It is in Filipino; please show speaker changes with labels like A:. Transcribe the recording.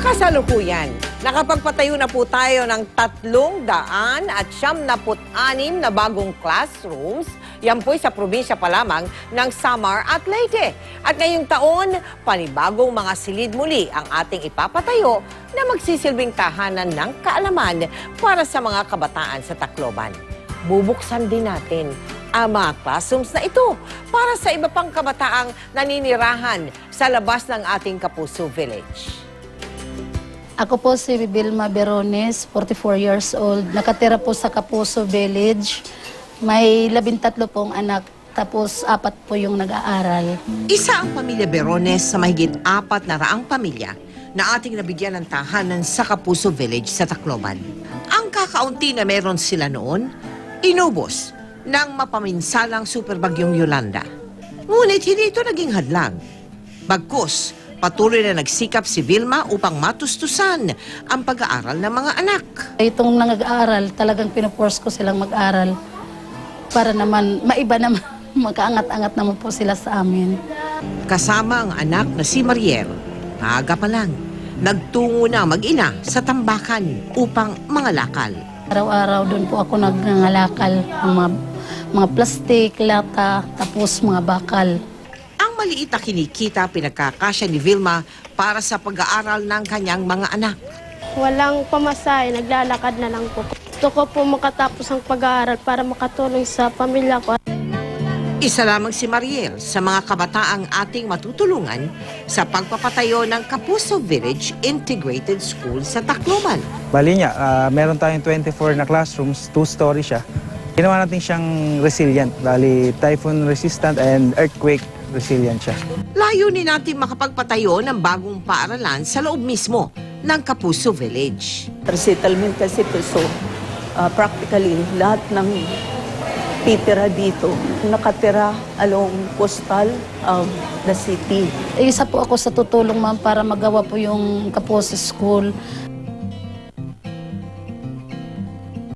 A: kasalukuyan, nakapagpatayo na po tayo ng 376 na bagong classrooms. Yan po'y sa probinsya pa lamang ng Samar at Leyte. At ngayong taon, panibagong mga silid muli ang ating ipapatayo na magsisilbing tahanan ng kaalaman para sa mga kabataan sa Tacloban. Bubuksan din natin ang mga classrooms na ito para sa iba pang kabataang naninirahan sa labas ng ating Kapuso Village.
B: Ako po si Vilma Berones, 44 years old. Nakatira po sa Kapuso Village. May 13 pong anak, tapos 4 po yung nag-aaral.
A: Isa ang pamilya Berones sa mahigit 400 pamilya na ating nabigyan ng tahanan sa Kapuso Village sa Tacloban. Ang kakaunti na meron sila noon, inubos ng mapaminsalang superbagyong Yolanda. Ngunit hindi ito naging hadlang. Bagkus, patuloy na nagsikap si Vilma upang matustusan ang pag-aaral ng mga anak.
B: Itong nag-aaral, talagang pinuforce ko silang mag-aral para naman, maiba naman, magkaangat-angat naman po sila sa amin.
A: Kasama ang anak na si Mariel, maaga pa lang, nagtungo na mag-ina sa tambakan upang mangalakal.
B: Araw-araw doon po ako nagngangalakal ng mga plastik, lata, tapos mga bakal.
A: Ang maliit na kinikita pinagkakasya ni Vilma para sa pag-aaral ng kanyang mga anak.
C: Walang pamasahe, naglalakad na lang po. Gusto ko po makatapos ang pag-aaral para makatulong sa pamilya ko.
A: Isa lamang si Mariel sa mga kabataang ating matutulungan sa pagpapatayo ng Kapuso Village Integrated School sa Tacloban.
D: Bali niya, meron tayong 24 na classrooms, 2-story siya. Ginawa natin siyang resilient, bali typhoon resistant and earthquake resilient siya.
A: Layunin natin makapagpatayo ng bagong paaralan sa loob mismo ng Kapuso Village.
E: Resettlement kasi ito, so practically lahat ng titira dito, nakatira along coastal of the city.
B: Isa po ako sa tutulong, ma'am, para magawa po yung Kapuso School.